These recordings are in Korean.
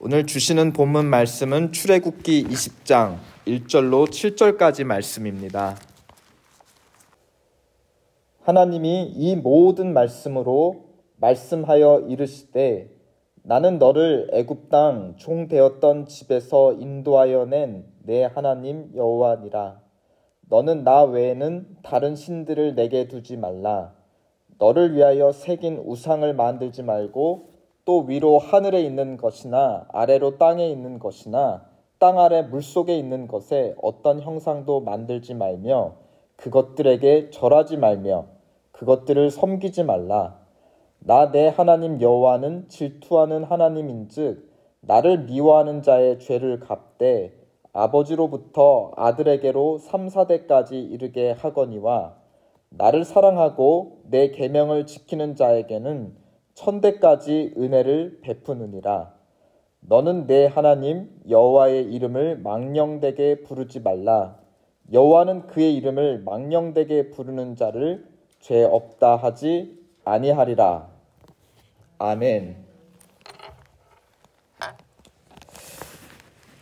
오늘 주시는 본문 말씀은 출애굽기 20장 1절로 7절까지 말씀입니다. 하나님이 이 모든 말씀으로 말씀하여 이르시되 나는 너를 애굽 땅 종 되었던 집에서 인도하여 낸 내 하나님 여호와니라. 너는 나 외에는 다른 신들을 내게 두지 말라. 너를 위하여 새긴 우상을 만들지 말고 또 위로 하늘에 있는 것이나 아래로 땅에 있는 것이나 땅 아래 물속에 있는 것에 어떤 형상도 만들지 말며 그것들에게 절하지 말며 그것들을 섬기지 말라. 나 내 하나님 여호와는 질투하는 하나님인즉 나를 미워하는 자의 죄를 갚되 아버지로부터 아들에게로 3, 4대까지 이르게 하거니와 나를 사랑하고 내 계명을 지키는 자에게는 1000대까지 은혜를 베푸느니라. 너는 내 하나님 여호와의 이름을 망령되게 부르지 말라. 여호와는 그의 이름을 망령되게 부르는 자를 죄 없다 하지 아니하리라. 아멘.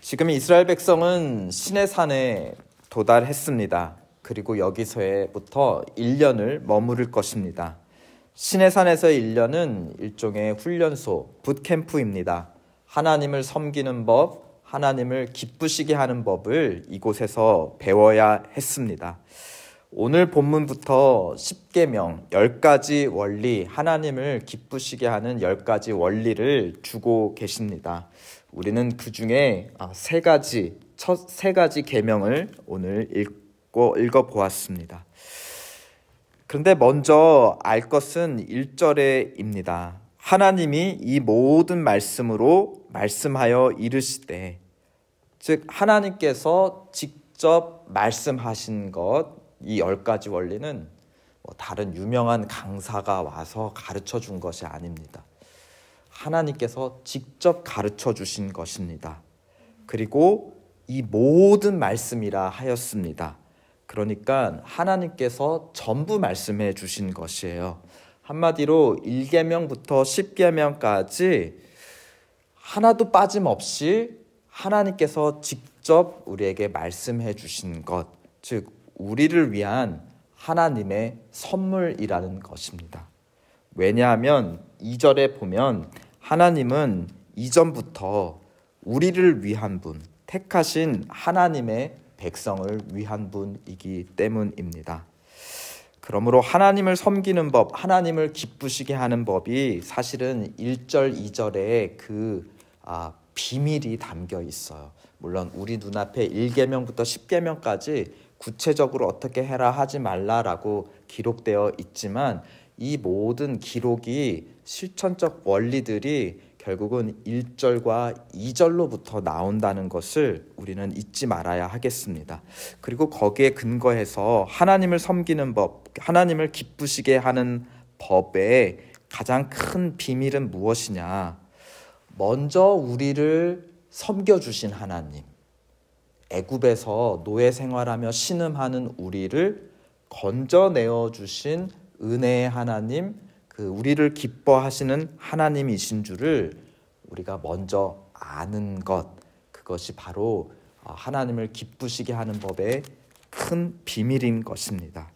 지금 이스라엘 백성은 시내산에 도달했습니다. 그리고 여기서부터 1년을 머무를 것입니다. 시내산에서의 1년은 일종의 훈련소, 붓캠프입니다. 하나님을 섬기는 법, 하나님을 기쁘시게 하는 법을 이곳에서 배워야 했습니다. 오늘 본문부터 10계명, 10가지 원리, 하나님을 기쁘시게 하는 10가지 원리를 주고 계십니다. 우리는 그 중에 첫 세 가지 계명을 오늘 읽어보았습니다. 그런데 먼저 알 것은 1절에입니다. 하나님이 이 모든 말씀으로 말씀하여 이르시되, 즉 하나님께서 직접 말씀하신 것, 이 10가지 원리는 다른 유명한 강사가 와서 가르쳐 준 것이 아닙니다. 하나님께서 직접 가르쳐 주신 것입니다. 그리고 이 모든 말씀이라 하였습니다. 그러니까 하나님께서 전부 말씀해 주신 것이에요. 한마디로 1계명부터 10계명까지 하나도 빠짐없이 하나님께서 직접 우리에게 말씀해 주신 것, 즉 우리를 위한 하나님의 선물이라는 것입니다. 왜냐하면 2절에 보면 하나님은 이전부터 우리를 위한 분, 택하신 하나님의 백성을 위한 분이기 때문입니다. 그러므로 하나님을 섬기는 법, 하나님을 기쁘시게 하는 법이 사실은 1절, 2절에 비밀이 담겨 있어요. 물론 우리 눈앞에 1계명부터 10계명까지 구체적으로 어떻게 해라 하지 말라라고 기록되어 있지만 이 모든 기록이 실천적 원리들이 결국은 1절과 2절로부터 나온다는 것을 우리는 잊지 말아야 하겠습니다. 그리고 거기에 근거해서 하나님을 섬기는 법, 하나님을 기쁘시게 하는 법의 가장 큰 비밀은 무엇이냐? 먼저 우리를 섬겨주신 하나님, 애굽에서 노예 생활하며 신음하는 우리를 건져내어 주신 은혜의 하나님, 우리를 기뻐하시는 하나님이신 줄을 우리가 먼저 아는 것, 그것이 바로 하나님을 기쁘시게 하는 법의 큰 비밀인 것입니다.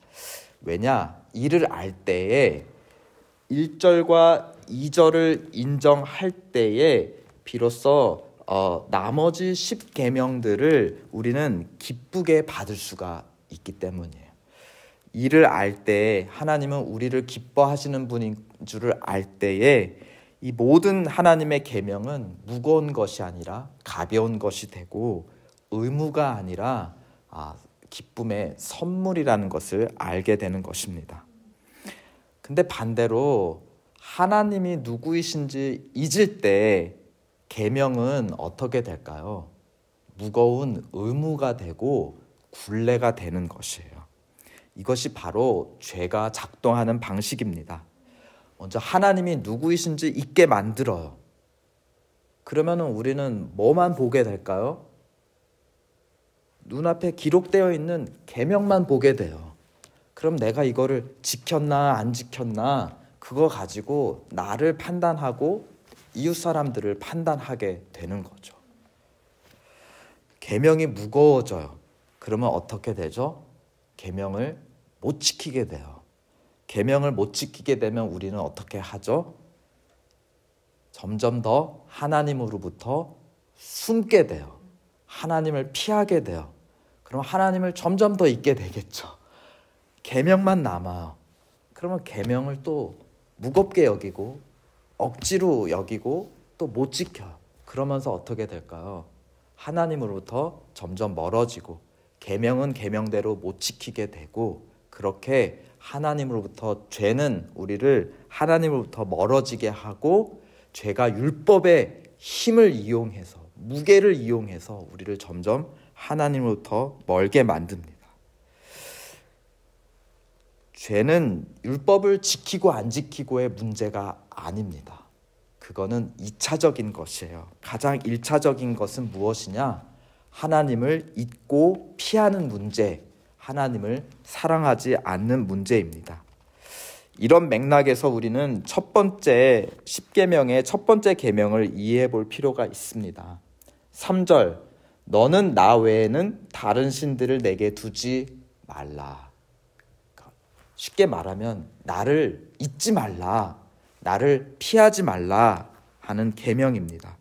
왜냐? 이를 알 때에 1절과 2절을 인정할 때에 비로소 나머지 10계명들을 우리는 기쁘게 받을 수가 있기 때문이에요. 이를 알 때 하나님은 우리를 기뻐하시는 분인 줄을 알 때에 이 모든 하나님의 계명은 무거운 것이 아니라 가벼운 것이 되고 의무가 아니라 기쁨의 선물이라는 것을 알게 되는 것입니다. 근데 반대로 하나님이 누구이신지 잊을 때 계명은 어떻게 될까요? 무거운 의무가 되고 굴레가 되는 것이에요. 이것이 바로 죄가 작동하는 방식입니다. 먼저 하나님이 누구이신지 잊게 만들어요. 그러면 우리는 뭐만 보게 될까요? 눈앞에 기록되어 있는 계명만 보게 돼요. 그럼 내가 이거를 지켰나 안 지켰나 그거 가지고 나를 판단하고 이웃 사람들을 판단하게 되는 거죠. 계명이 무거워져요. 그러면 어떻게 되죠? 계명을 못 지키게 돼요. 계명을 못 지키게 되면 우리는 어떻게 하죠? 점점 더 하나님으로부터 숨게 돼요. 하나님을 피하게 돼요. 그럼 하나님을 점점 더 잊게 되겠죠. 계명만 남아요. 그러면 계명을 또 무겁게 여기고 억지로 여기고 또 못 지켜요. 그러면서 어떻게 될까요? 하나님으로부터 점점 멀어지고 계명은 계명대로 못 지키게 되고, 그렇게 하나님으로부터, 죄는 우리를 하나님으로부터 멀어지게 하고, 죄가 율법의 힘을 이용해서, 무게를 이용해서 우리를 점점 하나님으로부터 멀게 만듭니다. 죄는 율법을 지키고 안 지키고의 문제가 아닙니다. 그거는 2차적인 것이에요. 가장 1차적인 것은 무엇이냐? 하나님을 잊고 피하는 문제, 하나님을 사랑하지 않는 문제입니다. 이런 맥락에서 우리는 첫 번째 10계명의 첫 번째 계명을 이해해 볼 필요가 있습니다. 3절, 너는 나 외에는 다른 신들을 내게 두지 말라. 쉽게 말하면 나를 잊지 말라, 나를 피하지 말라 하는 계명입니다.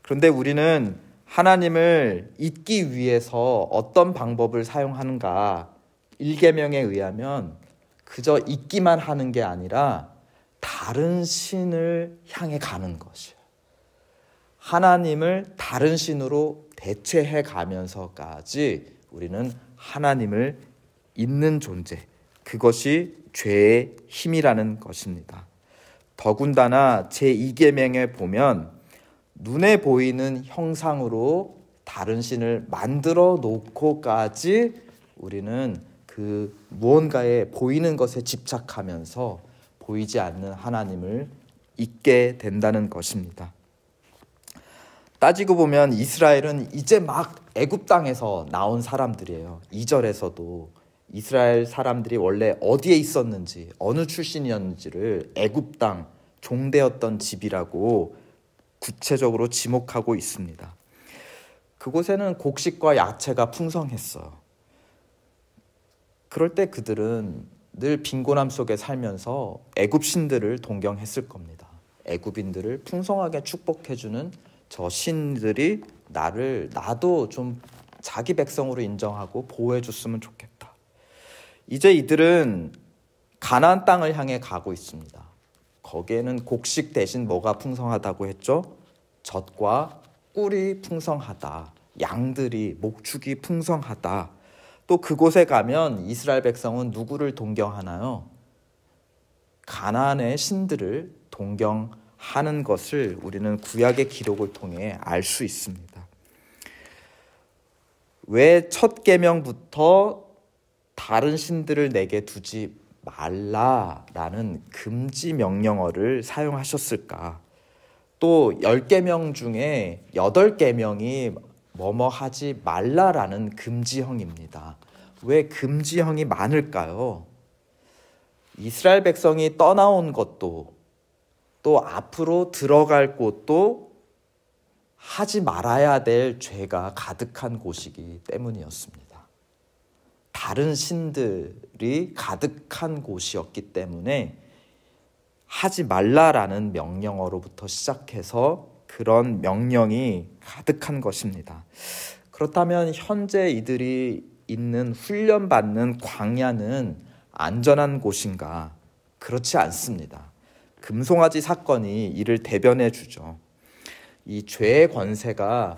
그런데 우리는 하나님을 잊기 위해서 어떤 방법을 사용하는가? 1계명에 의하면 그저 잊기만 하는 게 아니라 다른 신을 향해 가는 것이에요. 하나님을 다른 신으로 대체해 가면서까지 우리는 하나님을 잊는 존재, 그것이 죄의 힘이라는 것입니다. 더군다나 제2계명에 보면 눈에 보이는 형상으로 다른 신을 만들어 놓고까지 우리는 그 무언가에 보이는 것에 집착하면서 보이지 않는 하나님을 잊게 된다는 것입니다. 따지고 보면 이스라엘은 이제 막 애굽 땅에서 나온 사람들이에요. 2절에서도 이스라엘 사람들이 원래 어디에 있었는지, 어느 출신이었는지를 애굽 땅, 종되었던 집이라고 구체적으로 지목하고 있습니다. 그곳에는 곡식과 야채가 풍성했어요. 그럴 때 그들은 늘 빈곤함 속에 살면서 애굽 신들을 동경했을 겁니다. 애굽인들을 풍성하게 축복해주는 저 신들이 나도 좀 자기 백성으로 인정하고 보호해줬으면 좋겠다. 이제 이들은 가나안 땅을 향해 가고 있습니다. 거기에는 곡식 대신 뭐가 풍성하다고 했죠? 젖과 꿀이 풍성하다. 양들이, 목축이 풍성하다. 또 그곳에 가면 이스라엘 백성은 누구를 동경하나요? 가나안의 신들을 동경하는 것을 우리는 구약의 기록을 통해 알 수 있습니다. 왜 첫 계명부터 다른 신들을 내게 두지 말라라는 금지 명령어를 사용하셨을까? 또 10계명 중에 8계명이 뭐뭐 하지 말라라는 금지형입니다. 왜 금지형이 많을까요? 이스라엘 백성이 떠나온 것도, 또 앞으로 들어갈 곳도 하지 말아야 될 죄가 가득한 곳이기 때문이었습니다. 다른 신들이 가득한 곳이었기 때문에 하지 말라라는 명령어로부터 시작해서 그런 명령이 가득한 것입니다. 그렇다면 현재 이들이 있는 훈련받는 광야는 안전한 곳인가? 그렇지 않습니다. 금송아지 사건이 이를 대변해 주죠. 이 죄의 권세가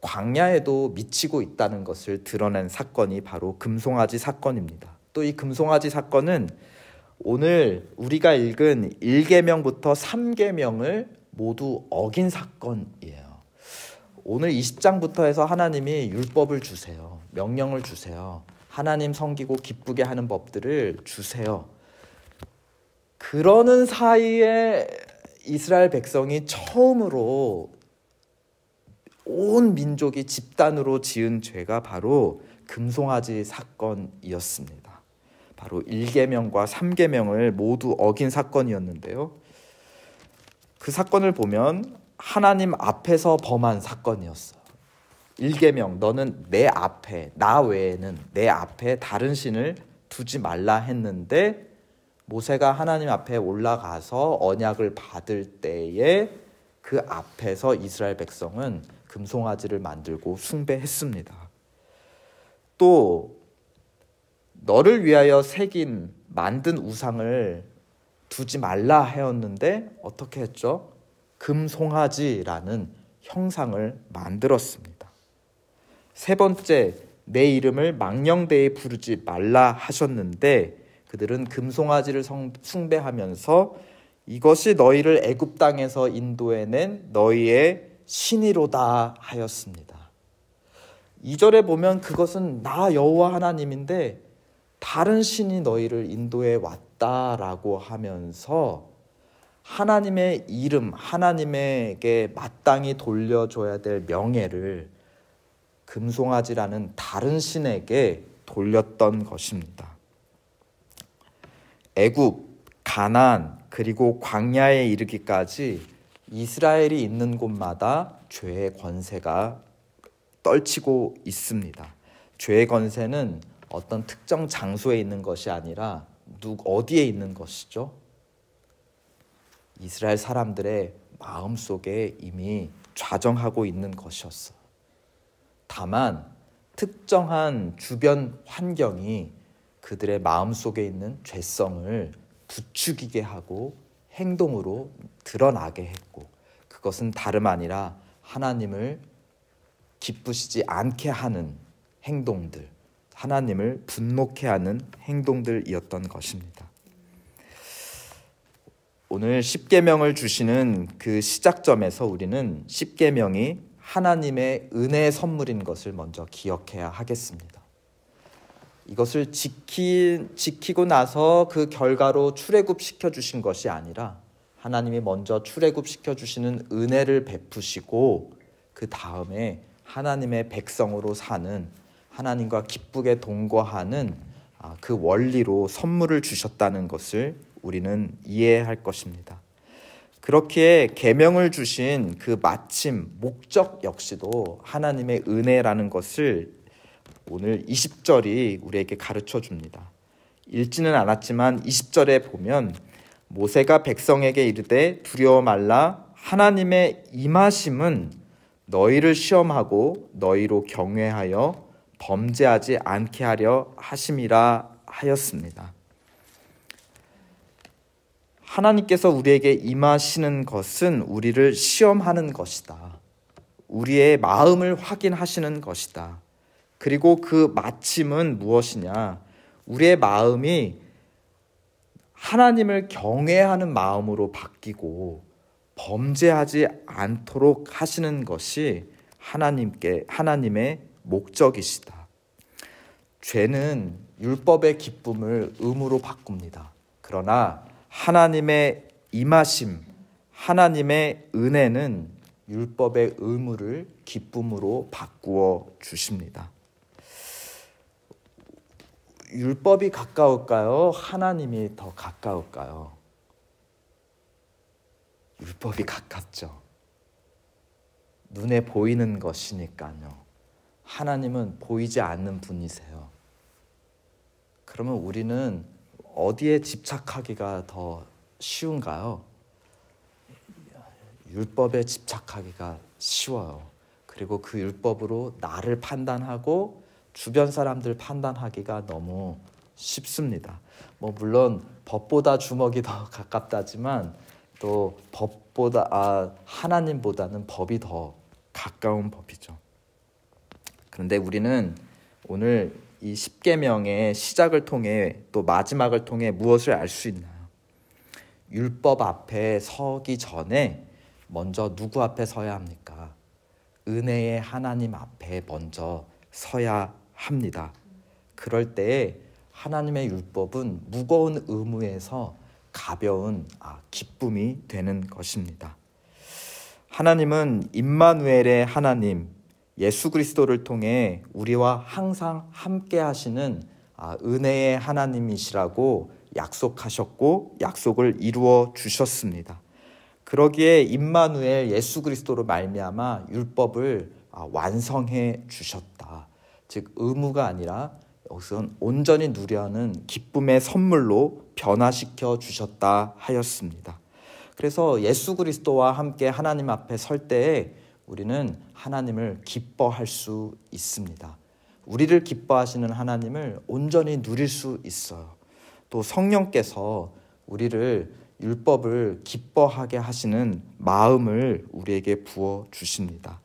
광야에도 미치고 있다는 것을 드러낸 사건이 바로 금송아지 사건입니다. 또 이 금송아지 사건은 오늘 우리가 읽은 1계명부터 3계명을 모두 어긴 사건이에요. 오늘 20장부터 해서 하나님이 율법을 주세요. 명령을 주세요. 하나님 섬기고 기쁘게 하는 법들을 주세요. 그러는 사이에 이스라엘 백성이 처음으로 온 민족이 집단으로 지은 죄가 바로 금송아지 사건이었습니다. 바로 1계명과 3계명을 모두 어긴 사건이었는데요. 그 사건을 보면 하나님 앞에서 범한 사건이었어요. 1계명, 너는 내 앞에, 나 외에는 내 앞에 다른 신을 두지 말라 했는데 모세가 하나님 앞에 올라가서 언약을 받을 때에 그 앞에서 이스라엘 백성은 금송아지를 만들고 숭배했습니다. 또 너를 위하여 만든 우상을 두지 말라 하였는데 어떻게 했죠? 금송아지라는 형상을 만들었습니다. 세 번째, 내 이름을 망령되이 부르지 말라 하셨는데 그들은 금송아지를 숭배하면서 이것이 너희를 애굽 땅에서 인도해낸 너희의 신이로다 하였습니다. 2절에 보면 그것은 나 여호와 하나님인데 다른 신이 너희를 인도해 왔다라고 하면서 하나님의 이름, 하나님에게 마땅히 돌려줘야 될 명예를 금송아지라는 다른 신에게 돌렸던 것입니다. 애굽, 가나안, 그리고 광야에 이르기까지 이스라엘이 있는 곳마다 죄의 권세가 떨치고 있습니다. 죄의 권세는 어떤 특정 장소에 있는 것이 아니라 어디에 있는 것이죠? 이스라엘 사람들의 마음속에 이미 좌정하고 있는 것이었어요. 다만 특정한 주변 환경이 그들의 마음속에 있는 죄성을 부추기게 하고 행동으로 드러나게 했고 그것은 다름 아니라 하나님을 기쁘시지 않게 하는 행동들, 하나님을 분노케 하는 행동들이었던 것입니다. 오늘 십계명을 주시는 그 시작점에서 우리는 십계명이 하나님의 은혜의 선물인 것을 먼저 기억해야 하겠습니다. 이것을 지키고 나서 그 결과로 출애굽시켜 주신 것이 아니라 하나님이 먼저 출애굽시켜 주시는 은혜를 베푸시고 그 다음에 하나님의 백성으로 사는 하나님과 기쁘게 동거하는 그 원리로 선물을 주셨다는 것을 우리는 이해할 것입니다. 그렇기에 계명을 주신 그 마침 목적 역시도 하나님의 은혜라는 것을 오늘 20절이 우리에게 가르쳐 줍니다. 읽지는 않았지만 20절에 보면 모세가 백성에게 이르되 두려워 말라 하나님의 임하심은 너희를 시험하고 너희로 경외하여 범죄하지 않게 하려 하심이라 하였습니다. 하나님께서 우리에게 임하시는 것은 우리를 시험하는 것이다. 우리의 마음을 확인하시는 것이다. 그리고 그 마침은 무엇이냐? 우리의 마음이 하나님을 경외하는 마음으로 바뀌고 범죄하지 않도록 하시는 것이 하나님의 목적이시다. 죄는 율법의 기쁨을 의무로 바꿉니다. 그러나 하나님의 임하심, 하나님의 은혜는 율법의 의무를 기쁨으로 바꾸어 주십니다. 율법이 가까울까요? 하나님이 더 가까울까요? 율법이 가깝죠. 눈에 보이는 것이니까요. 하나님은 보이지 않는 분이세요. 그러면 우리는 어디에 집착하기가 더 쉬운가요? 율법에 집착하기가 쉬워요. 그리고 그 율법으로 나를 판단하고 주변 사람들 판단하기가 너무 쉽습니다. 물론 법보다 주먹이 더 가깝다지만 또 하나님보다는 법이 더 가까운 법이죠. 그런데 우리는 오늘 이 십계명의 시작을 통해 또 마지막을 통해 무엇을 알 수 있나요? 율법 앞에 서기 전에 먼저 누구 앞에 서야 합니까? 은혜의 하나님 앞에 먼저 서야 합니다. 그럴 때에 하나님의 율법은 무거운 의무에서 가벼운 기쁨이 되는 것입니다. 하나님은 임마누엘의 하나님, 예수 그리스도를 통해 우리와 항상 함께 하시는 은혜의 하나님이시라고 약속하셨고 약속을 이루어 주셨습니다. 그러기에 임마누엘 예수 그리스도로 말미암아 율법을 완성해 주셨다. 즉 의무가 아니라 여기서는 온전히 누려는 기쁨의 선물로 변화시켜 주셨다 하였습니다. 그래서 예수 그리스도와 함께 하나님 앞에 설 때에 우리는 하나님을 기뻐할 수 있습니다. 우리를 기뻐하시는 하나님을 온전히 누릴 수 있어요. 또 성령께서 우리를 율법을 기뻐하게 하시는 마음을 우리에게 부어 주십니다.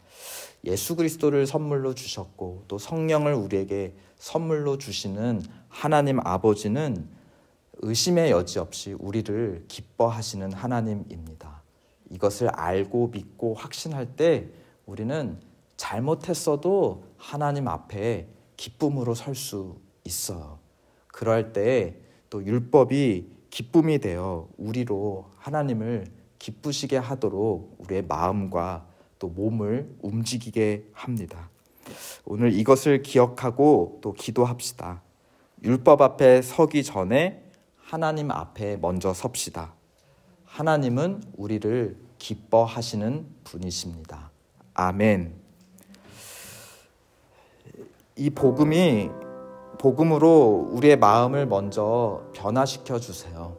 예수 그리스도를 선물로 주셨고 또 성령을 우리에게 선물로 주시는 하나님 아버지는 의심의 여지 없이 우리를 기뻐하시는 하나님입니다. 이것을 알고 믿고 확신할 때 우리는 잘못했어도 하나님 앞에 기쁨으로 설 수 있어요. 그럴 때 또 율법이 기쁨이 되어 우리로 하나님을 기쁘시게 하도록 우리의 마음과 또 몸을 움직이게 합니다. 오늘 이것을 기억하고 또 기도합시다. 율법 앞에 서기 전에 하나님 앞에 먼저 섭시다. 하나님은 우리를 기뻐하시는 분이십니다. 아멘. 이 복음으로 우리의 마음을 먼저 변화시켜 주세요.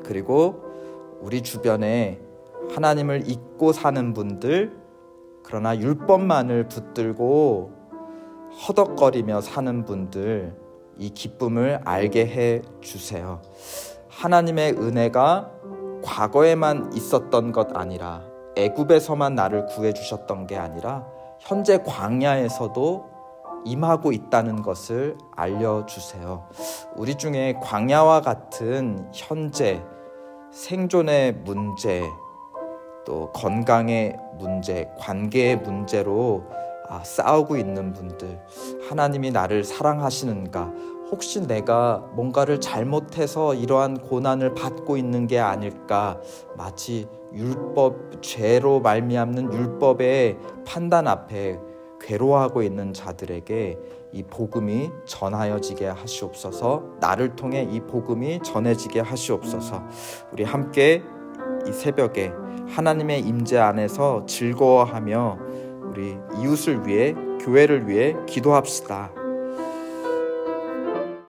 그리고 우리 주변에 하나님을 잊고 사는 분들, 그러나 율법만을 붙들고 허덕거리며 사는 분들, 이 기쁨을 알게 해 주세요. 하나님의 은혜가 과거에만 있었던 것 아니라, 애굽에서만 나를 구해 주셨던 게 아니라 현재 광야에서도 임하고 있다는 것을 알려주세요. 우리 중에 광야와 같은 현재 생존의 문제, 또 건강의 문제, 관계의 문제로 싸우고 있는 분들, 하나님이 나를 사랑하시는가? 혹시 내가 뭔가를 잘못해서 이러한 고난을 받고 있는 게 아닐까? 마치 율법, 죄로 말미암는 율법의 판단 앞에 괴로워하고 있는 자들에게 이 복음이 전하여지게 하시옵소서. 나를 통해 이 복음이 전해지게 하시옵소서. 우리 함께 이 새벽에 하나님의 임재 안에서 즐거워하며 우리 이웃을 위해, 교회를 위해 기도합시다.